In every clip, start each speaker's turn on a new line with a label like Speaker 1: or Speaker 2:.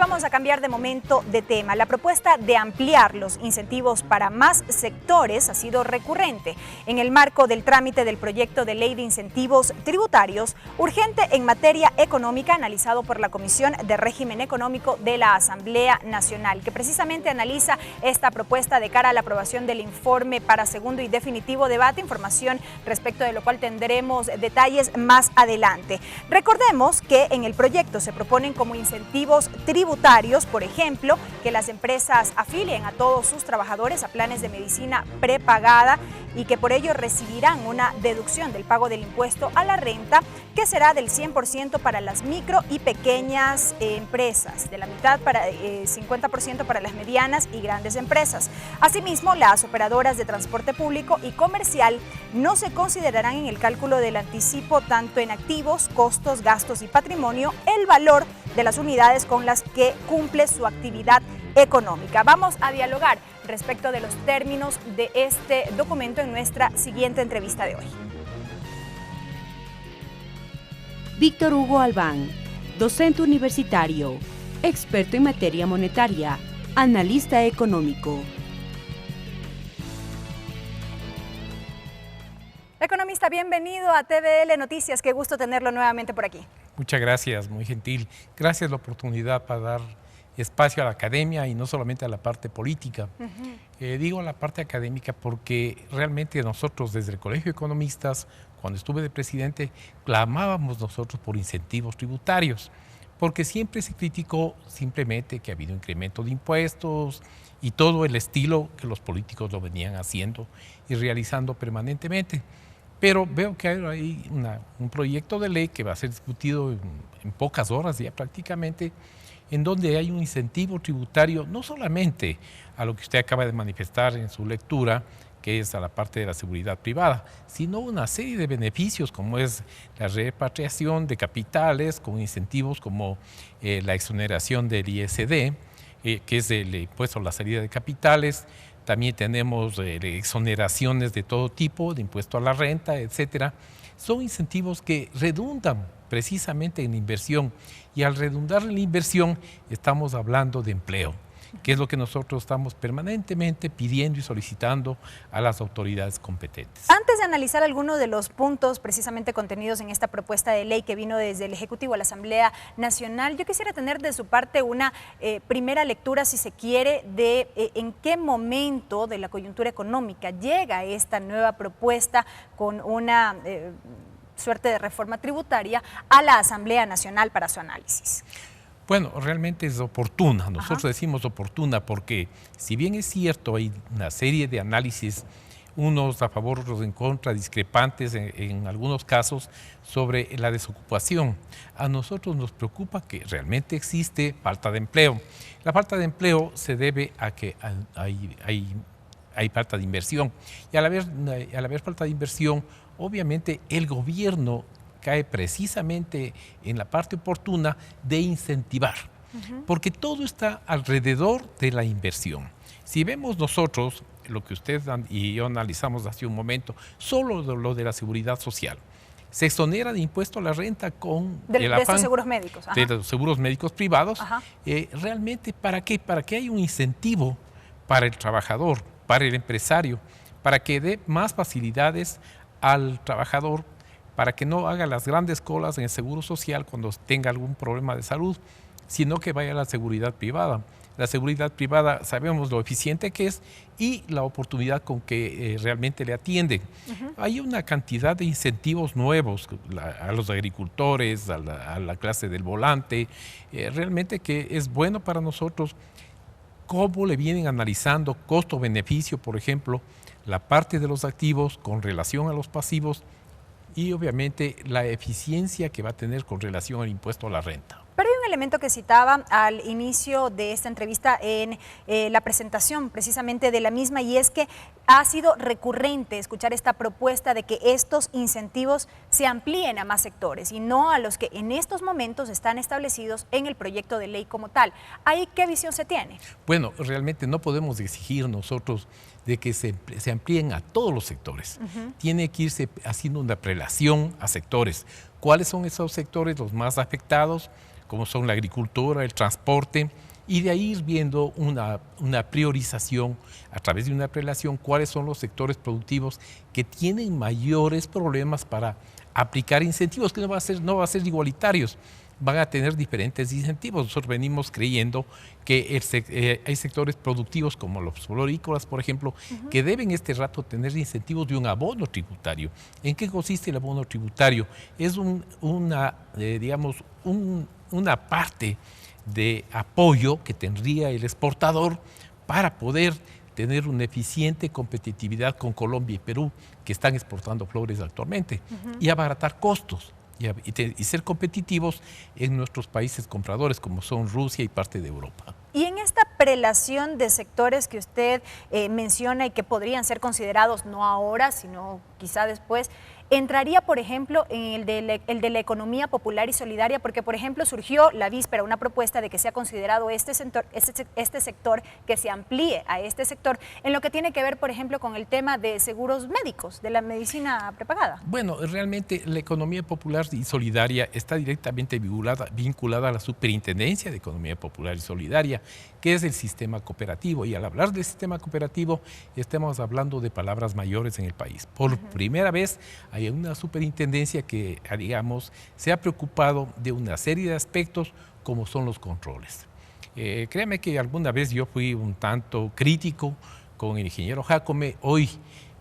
Speaker 1: vamos a cambiar de momento de tema. La propuesta de ampliar los incentivos para más sectores ha sido recurrente en el marco del trámite del proyecto de ley de incentivos tributarios urgente en materia económica analizado por la Comisión de Régimen Económico de la Asamblea Nacional, que precisamente analiza esta propuesta de cara a la aprobación del informe para segundo y definitivo debate, información respecto de lo cual tendremos detalles más adelante. Recordemos que en el proyecto se proponen como incentivos tributarios, por ejemplo, que las empresas afilien a todos sus trabajadores a planes de medicina prepagada y que por ello recibirán una deducción del pago del impuesto a la renta que será del 100% para las micro y pequeñas empresas, de la mitad para 50% para las medianas y grandes empresas. Asimismo, las operadoras de transporte público y comercial no se considerarán en el cálculo del anticipo tanto en activos, costos, gastos y patrimonio el valor de las unidades con las que cumple su actividad económica. Vamos a dialogar respecto de los términos de este documento en nuestra siguiente entrevista de hoy.
Speaker 2: Víctor Hugo Albán, docente universitario, experto en materia monetaria, analista económico.
Speaker 1: Economista, bienvenido a TVL Noticias. Qué gusto tenerlo nuevamente por aquí.
Speaker 3: Muchas gracias, muy gentil. Gracias la oportunidad para dar espacio a la academia y no solamente a la parte política. Digo la parte académica porque realmente nosotros desde el Colegio de Economistas, cuando estuve de presidente, clamábamos nosotros por incentivos tributarios, porque siempre se criticó simplemente que ha habido incremento de impuestos y todo el estilo que los políticos lo venían haciendo y realizando permanentemente. Pero veo que hay un proyecto de ley que va a ser discutido en pocas horas ya prácticamente, en donde hay un incentivo tributario no solamente a lo que usted acaba de manifestar en su lectura, que es a la parte de la seguridad privada, sino una serie de beneficios como es la repatriación de capitales con incentivos como la exoneración del ISD, que es el impuesto a la salida de capitales. También tenemos exoneraciones de todo tipo, de impuesto a la renta, etcétera. Son incentivos que redundan precisamente en la inversión, y al redundar en la inversión estamos hablando de empleo, que es lo que nosotros estamos permanentemente pidiendo y solicitando a las autoridades competentes.
Speaker 1: Antes de analizar algunos de los puntos precisamente contenidos en esta propuesta de ley que vino desde el Ejecutivo a la Asamblea Nacional, yo quisiera tener de su parte una primera lectura, si se quiere, de en qué momento de la coyuntura económica llega esta nueva propuesta con una suerte de reforma tributaria a la Asamblea Nacional para su análisis.
Speaker 3: Bueno, realmente es oportuna, nosotros decimos oportuna porque si bien es cierto hay una serie de análisis, unos a favor, otros en contra, discrepantes en algunos casos sobre la desocupación, a nosotros nos preocupa que realmente existe falta de empleo. La falta de empleo se debe a que hay falta de inversión y al haber falta de inversión, obviamente el gobierno cae precisamente en la parte oportuna de incentivar, porque todo está alrededor de la inversión. Si vemos nosotros lo que usted y yo analizamos hace un momento, solo lo de la seguridad social, se exonera de impuesto a la renta con
Speaker 1: de estos seguros médicos.
Speaker 3: De los seguros médicos privados. Realmente, ¿para qué? Para que haya un incentivo para el trabajador, para el empresario, para que dé más facilidades al trabajador, para que no haga las grandes colas en el seguro social cuando tenga algún problema de salud, sino que vaya a la seguridad privada. La seguridad privada sabemos lo eficiente que es y la oportunidad con que realmente le atienden. Hay una cantidad de incentivos nuevos a los agricultores, a la clase del volante, realmente que es bueno para nosotros. Cómo le vienen analizando costo-beneficio, por ejemplo, la parte de los activos con relación a los pasivos, y obviamente la eficiencia que va a tener con relación al impuesto a la renta.
Speaker 1: Pero hay un elemento que citaba al inicio de esta entrevista en la presentación precisamente de la misma, y es que ha sido recurrente escuchar esta propuesta de que estos incentivos se amplíen a más sectores y no a los que en estos momentos están establecidos en el proyecto de ley como tal. ¿Ahí qué visión se tiene?
Speaker 3: Bueno, realmente no podemos exigir nosotros de que se amplíen a todos los sectores. Tiene que irse haciendo una prelación a sectores. ¿Cuáles son esos sectores los más afectados? como son la agricultura, el transporte, y de ahí ir viendo una priorización a través de una prelación, cuáles son los sectores productivos que tienen mayores problemas para aplicar incentivos, que no va a ser igualitarios, van a tener diferentes incentivos. Nosotros venimos creyendo que hay sectores productivos como los florícolas, por ejemplo, que deben este rato tener incentivos de un abono tributario. ¿En qué consiste el abono tributario? Es una parte de apoyo que tendría el exportador para poder tener una eficiente competitividad con Colombia y Perú, que están exportando flores actualmente, y abaratar costos y ser competitivos en nuestros países compradores, como son Rusia y parte de Europa.
Speaker 1: Y en esta prelación de sectores que usted menciona y que podrían ser considerados no ahora, sino quizá después, entraría, por ejemplo, en el de la economía popular y solidaria, porque, por ejemplo, surgió la víspera una propuesta de que sea considerado este sector, que se amplíe a este sector, en lo que tiene que ver, por ejemplo, con el tema de seguros médicos, de la medicina prepagada.
Speaker 3: Bueno, realmente la economía popular y solidaria está directamente vinculada a la Superintendencia de Economía Popular y Solidaria, que es el sistema cooperativo. Y al hablar del sistema cooperativo, estamos hablando de palabras mayores en el país. Por primera vez hay una superintendencia que, digamos, se ha preocupado de una serie de aspectos como son los controles. Créame que alguna vez yo fui un tanto crítico con el ingeniero Jácome. Hoy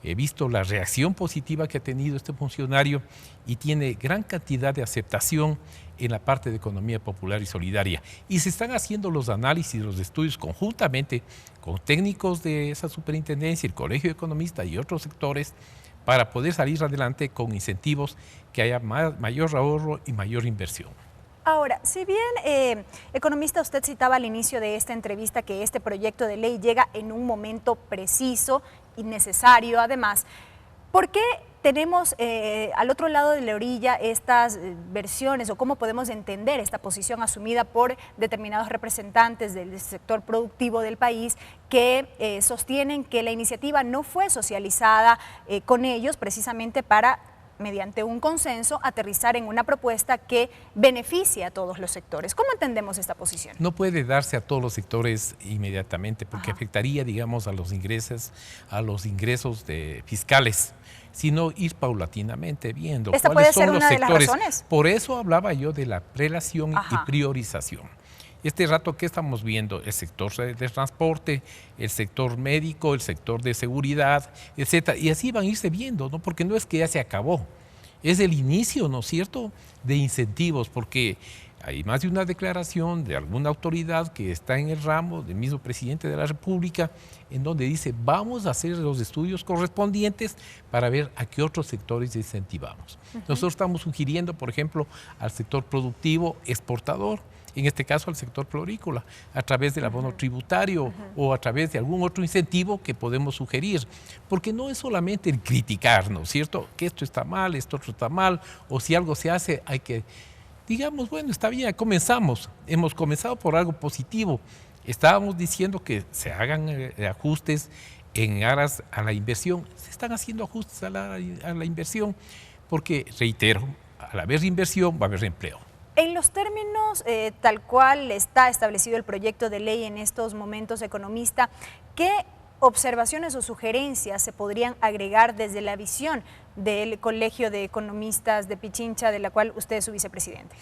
Speaker 3: he visto la reacción positiva que ha tenido este funcionario y tiene gran cantidad de aceptación en la parte de economía popular y solidaria. Y se están haciendo los análisis, los estudios conjuntamente con técnicos de esa superintendencia, el Colegio de Economistas y otros sectores, para poder salir adelante con incentivos que haya mayor ahorro y mayor inversión.
Speaker 1: Ahora, si bien, economista, usted citaba al inicio de esta entrevista que este proyecto de ley llega en un momento preciso y necesario, además, ¿por qué tenemos al otro lado de la orilla estas versiones o cómo podemos entender esta posición asumida por determinados representantes del sector productivo del país que sostienen que la iniciativa no fue socializada con ellos precisamente para, mediante un consenso, aterrizar en una propuesta que beneficie a todos los sectores? ¿Cómo entendemos esta posición?
Speaker 3: No puede darse a todos los sectores inmediatamente porque afectaría, digamos, a los ingresos fiscales, sino ir paulatinamente viendo cuáles son los sectores.
Speaker 1: ¿Esta puede ser una de las razones?
Speaker 3: Por eso hablaba yo de la prelación y priorización. Este rato, ¿qué estamos viendo? El sector de transporte, el sector médico, el sector de seguridad, etcétera. Y así van a irse viendo, ¿no? Porque no es que ya se acabó. Es el inicio, ¿no es cierto?, de incentivos, porque hay más de una declaración de alguna autoridad que está en el ramo, del mismo presidente de la República, en donde dice, vamos a hacer los estudios correspondientes para ver a qué otros sectores incentivamos. Nosotros estamos sugiriendo, por ejemplo, al sector productivo exportador, en este caso al sector florícola, a través del abono tributario o a través de algún otro incentivo que podemos sugerir. Porque no es solamente el criticar, ¿no es cierto?, que esto está mal, esto otro está mal, o si algo se hace hay que, digamos, bueno, está bien, hemos comenzado por algo positivo. Estábamos diciendo que se hagan ajustes en aras a la inversión. Se están haciendo ajustes a la inversión porque, reitero, al haber inversión va a haber empleo.
Speaker 1: En los términos tal cual está establecido el proyecto de ley en estos momentos, economista, ¿qué observaciones o sugerencias se podrían agregar desde la visión del Colegio de Economistas de Pichincha, de la cual usted es su vicepresidente?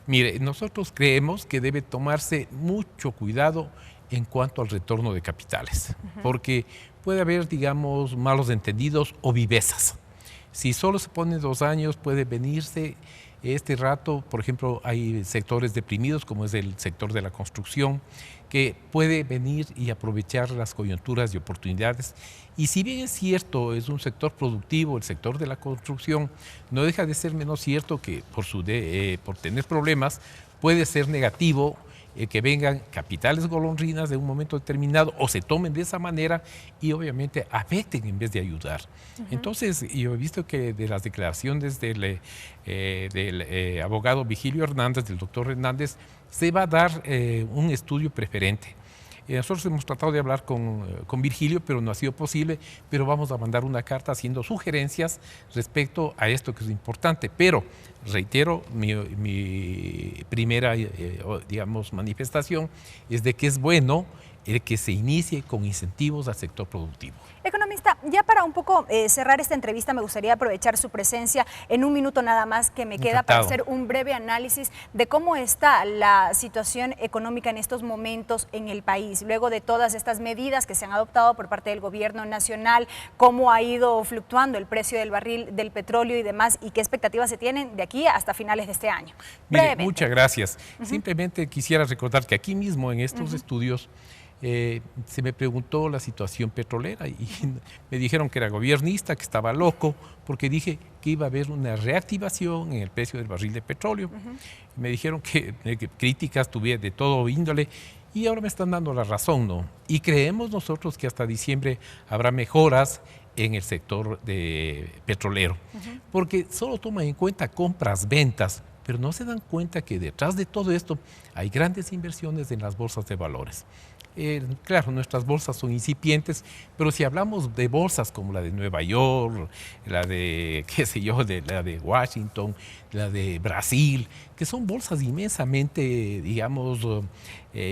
Speaker 3: Mire, nosotros creemos que debe tomarse mucho cuidado en cuanto al retorno de capitales, porque puede haber, digamos, malos entendidos o vivezas. Si solo se pone 2 años, puede venirse este rato, por ejemplo, hay sectores deprimidos, como es el sector de la construcción, que puede venir y aprovechar las coyunturas y oportunidades. Y si bien es cierto, es un sector productivo, el sector de la construcción, no deja de ser menos cierto que por tener problemas puede ser negativo que vengan capitales golondrinas de un momento determinado o se tomen de esa manera y obviamente afecten en vez de ayudar. Entonces, yo he visto que de las declaraciones del abogado Vigilio Hernández, del doctor Hernández, se va a dar un estudio preferente. Nosotros hemos tratado de hablar con Virgilio, pero no ha sido posible, pero vamos a mandar una carta haciendo sugerencias respecto a esto que es importante. Pero, reitero, mi primera, digamos, manifestación es de que es bueno el que se inicie con incentivos al sector productivo.
Speaker 1: Economista, ya para un poco cerrar esta entrevista, me gustaría aprovechar su presencia en un minuto nada más que me queda para hacer un breve análisis de cómo está la situación económica en estos momentos en el país, luego de todas estas medidas que se han adoptado por parte del gobierno nacional, cómo ha ido fluctuando el precio del barril del petróleo y demás, y qué expectativas se tienen de aquí hasta finales de este año.
Speaker 3: Mire, muchas gracias. Simplemente quisiera recordar que aquí mismo en estos estudios se me preguntó la situación petrolera y me dijeron que era gobernista, que estaba loco, porque dije que iba a haber una reactivación en el precio del barril de petróleo. Me dijeron que críticas tuve de todo índole y ahora me están dando la razón, ¿no? Y creemos nosotros que hasta diciembre habrá mejoras en el sector petrolero, porque solo toman en cuenta compras, ventas, pero no se dan cuenta que detrás de todo esto hay grandes inversiones en las bolsas de valores. Claro, nuestras bolsas son incipientes, pero si hablamos de bolsas como la de Nueva York, la de, qué sé yo, la de Washington, la de Brasil, que son bolsas inmensamente, digamos,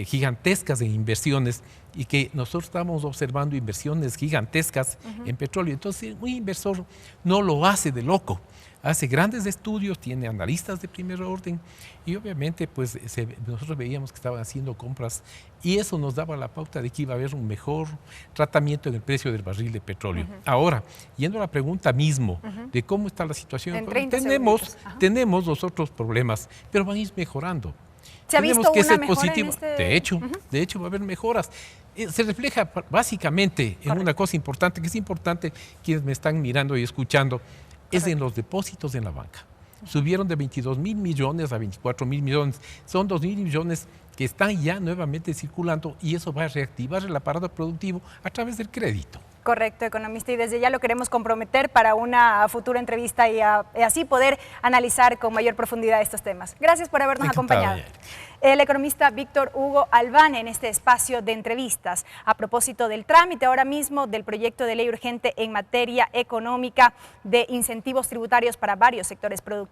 Speaker 3: gigantescas en inversiones y que nosotros estamos observando inversiones gigantescas en petróleo. Entonces, un inversor no lo hace de loco. Hace grandes estudios, tiene analistas de primer orden y obviamente pues nosotros veíamos que estaban haciendo compras y eso nos daba la pauta de que iba a haber un mejor tratamiento en el precio del barril de petróleo. Ahora, yendo a la pregunta mismo de cómo está la situación, tenemos nosotros problemas, pero van a ir mejorando.
Speaker 1: ¿Se ha visto una mejora en este?
Speaker 3: De hecho va a haber mejoras. Se refleja básicamente en una cosa importante, que es importante quienes me están mirando y escuchando, es en los depósitos en la banca. Subieron de 22.000 millones a 24.000 millones. Son 2.000 millones que están ya nuevamente circulando y eso va a reactivar el aparato productivo a través del crédito.
Speaker 1: Correcto, economista, y desde ya lo queremos comprometer para una futura entrevista y así poder analizar con mayor profundidad estos temas. Gracias por habernos acompañado. El economista Víctor Hugo Albán en este espacio de entrevistas a propósito del trámite ahora mismo del proyecto de ley urgente en materia económica de incentivos tributarios para varios sectores productivos.